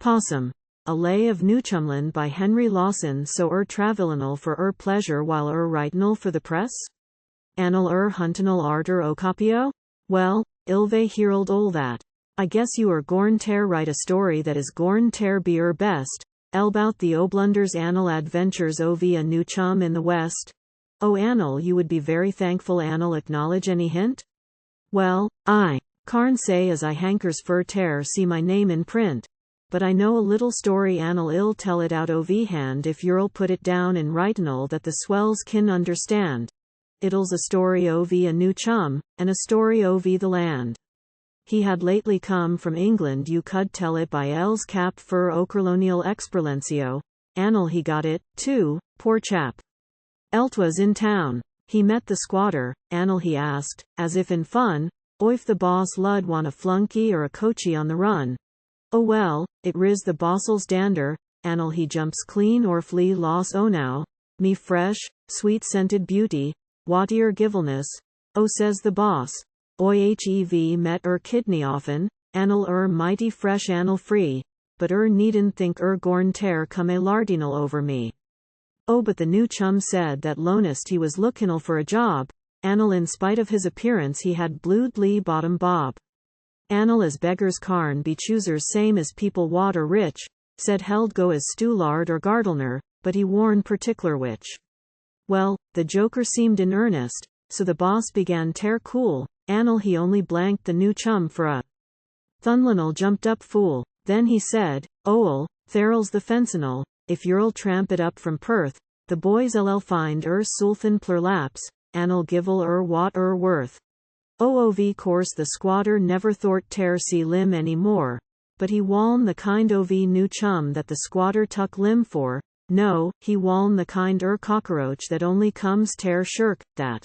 Possum. A Lay of Newchumland by Henry Lawson. So travĺlinĺ for pleasure while writinĺ for the press? Anil huntinڵ ardor ôcopyö? Well, Iĺve heerĺd all that. I guess you gorn write a story that is gorn be best. ЛBout the ôblunders anil advenchers ov a new chum in the west. Oh Anil, you would be very thankful. Anil, acknowledge any hint? Well, I karnڵt say as I hankers for see my name in print. But I know a little story. Anil Ill tell it out ov hand if yerڵll put it down in writinڵ that the swells kin understand. Itĺs a story ov a new chum, and a story ov the land. He had lately come from England. You could tell it by L's cap for ôkerlonial experĺenceö. Anil he got it, too, poor chap. ЛTwas in town. He met the squatter. Anil he asked, as if in fun, if the boss lud want a flunkey or a coachy on the run. Oh well, it riz the boss'l's dander. Anil he jumps clean flee loss. Oh now, me fresh, sweet-scented beauty, what givelness? Oh says the boss. Hev met kidney often. Anil mighty fresh. Anil free, but needn't think gorn come a lardinal over me. Oh but the new chum said that lonest he was lookinl for a job. Anil in spite of his appearance he had blued bottom bob. Anil as beggars carn be choosers same as people what rich, said heerڵd go as stewlard or gardener, but he warn particular which. Well, the joker seemed in earnest, so the boss began cool. Anil he only blanked the new chum for a thavĺlinڵ jumped up fool. Then he said, Ôll, thereĺ's the fencinl, if yerڵll tramp it up from Perth, the boys ll find sulthan plurlaps, Anil givel what worth. Ov course the squatter never thort see lim any more, but he waln the kind ov new chum that the squatter tuck lim for. No, he waln the kind cockroach that only comes shirk, that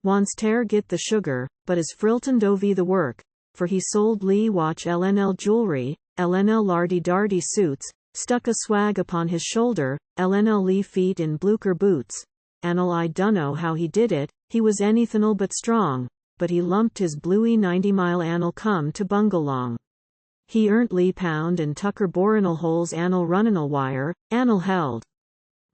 wants get the sugar, but is friltoned ov the work, for he sold watch llnl jewelry, llnl lardy dardy suits, stuck a swag upon his shoulder, llnl feet in blucher boots. Anil I dunno how he did it, he was anythinl but strong, but he lumped his bluey 90-mile. Anil come to bungalong. He earned pound and tucker borinal holes. Anil runninl wire. Anil held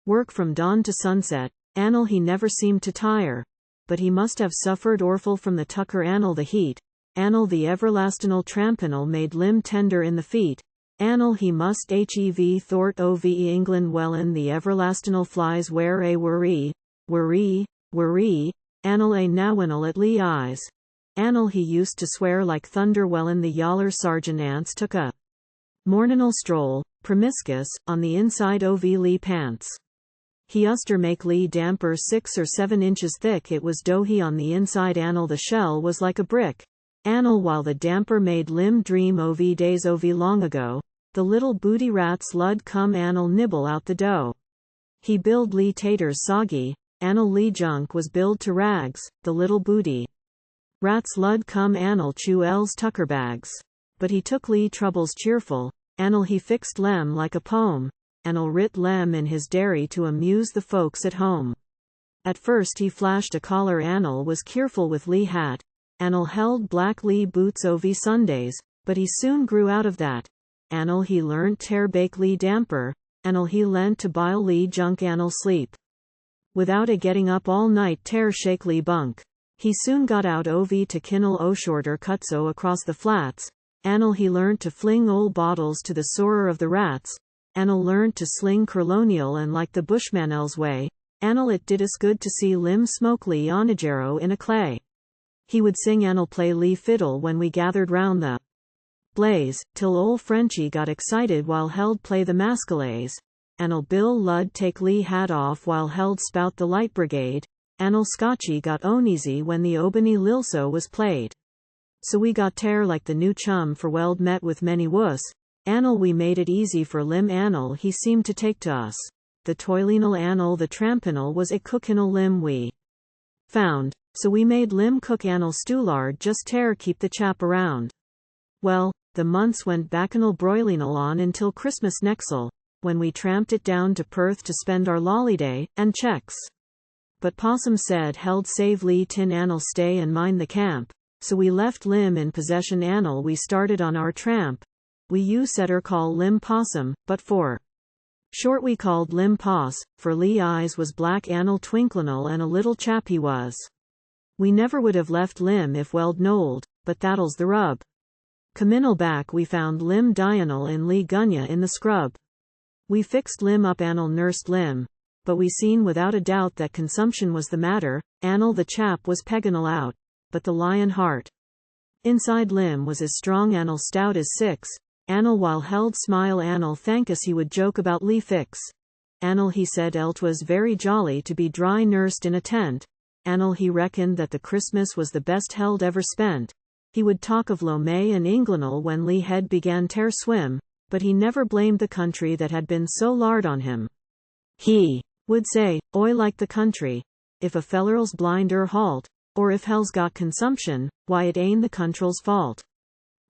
work from dawn to sunset. Anil he never seemed to tire, but he must have suffered orful from the tucker. Anil the heat. Anil the everlastinal trampinl made limb tender in the feet. Anil he must hev thort ov England well in the everlastinal flies where worry. Anil a nawinal at eyes. Anil he used to swear like thunder well in the yaller sergeant ants took a morninal stroll, promiscuous, on the inside ov pants. He uster make damper 6 or 7 inches thick. It was doughy on the inside. Anil the shell was like a brick. Anil while the damper made lim dream ov days ov long ago, the little booty rats lud come Anil nibble out the dough. He billed taters soggy. Anil junk was billed to rags, the little booty rats lud come Anil chew L's tucker bags. But he took troubles cheerful. Anil he fixed lem like a poem. Anil writ lem in his dairy to amuse the folks at home. At first he flashed a collar. Anil was careful with hat. Anil held black boots ov Sundays, but he soon grew out of that. Anil he learnt bake damper. Anil he learnt to bile junk. Anil sleep without getting up all night shake bunk. He soon got out ov to kinnl shorter cutso across the flats. Anil he learnt to fling old bottles to the sorer of the rats. Anil learnt to sling ôkerlonial and like the bushmanel's way. Anil it did us good to see lim smoke onagero in a clay. He would sing. Anil play fiddle when we gathered round the blaze, till ol Frenchy got excited while heerڵd play the mascalays. Anil Bill lud take hat off while heerڵd spout the light brigade. Anil Scotchy got uneasy when the obany lilso was played. So we got like the new chum for weld met with many wuss. Anil we made it easy for lim. Anil he seemed to take to us. The travĺlinڵ. Anil the trampinl was a cookinl lim we found, so we made lim cook. Anil stewlard just keep the chap around. Well, the months went backinl broilinl on until Christmas nextl, when we tramped it down to Perth to spend our lollyday, and checks. But Possum said heerڵd save tin Anil stay and mind the camp, so we left lim in possession. Anil we started on our tramp, we said call Possum, but for short we called Poss, for eyes was black travĺlinĺ and a little chap he was. We never would have left if weld but that'll's the rub. Comminal back we found diurnal in gunya in the scrub. We fixed up nursed but we seen without a doubt that consumption was the matter. The chap was peganal out, but the lion heart inside was as strong stout as six. While held smile thank us he would joke about fix. He said ĺTwas very jolly to be dry nursed in a tent. He reckoned that the Christmas was the best held ever spent. He would talk of Lomé and Ingland when head began tear swim, but he never blamed the country that had been so lard on him. He would say, "Oi like the country. If a feller'll's blind halt, or if hell's got consumption, why it ain't the control's fault.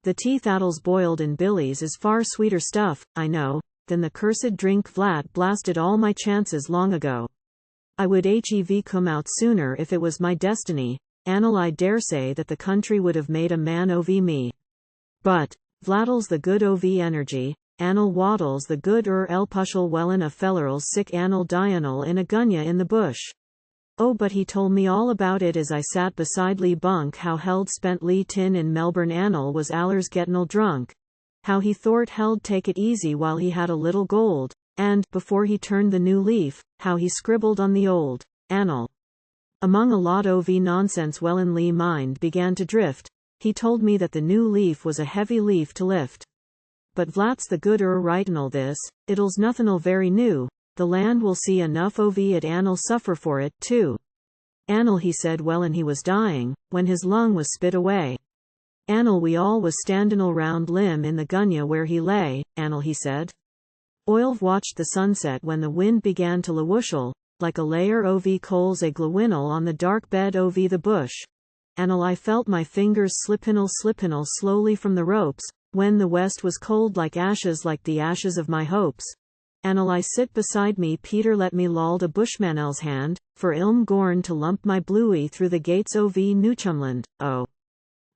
The teeth Itĺs boiled in billies is far sweeter stuff, I know, than the cursed drink Vlat blasted all my chances long ago. I would hev come out sooner if it was my destiny. I dare say that the country would have made a man ov me. But Vlat'll's the good ov energy. Waddle's the good ĺPush'll wellin a feller'll's sick diurnal in a gunya in the bush." Oh, but he told me all about it as I sat beside bunk, how held spent tin in Melbourne was allers gettin'll drunk. How he thort held take it easy while he had a little gold, and, before he turned the new leaf, how he scribbled on the old annal. Among a lot ov nonsense wellin mind began to drift, he told me that the new leaf was a heavy leaf to lift. But Vlat's the good writinĺ this, it'll's nothin'll very new, the land will see enough ov it suffer for it, too. He said wellin he was dying, when his lung was spit away. We all was standin'll round in the gunya where he lay, he said. Iĺve watched the sunset when the wind began to lawushle, like a layer ov coals a glowin'll on the dark bed ov the bush. I felt my fingers slippin'll slowly from the ropes, when the west was cold like the ashes of my hopes. I sit beside me Peter let me lald a bushmanell's hand, for ilm gorn to lump my bluey through the gates ov Newchumland, oh.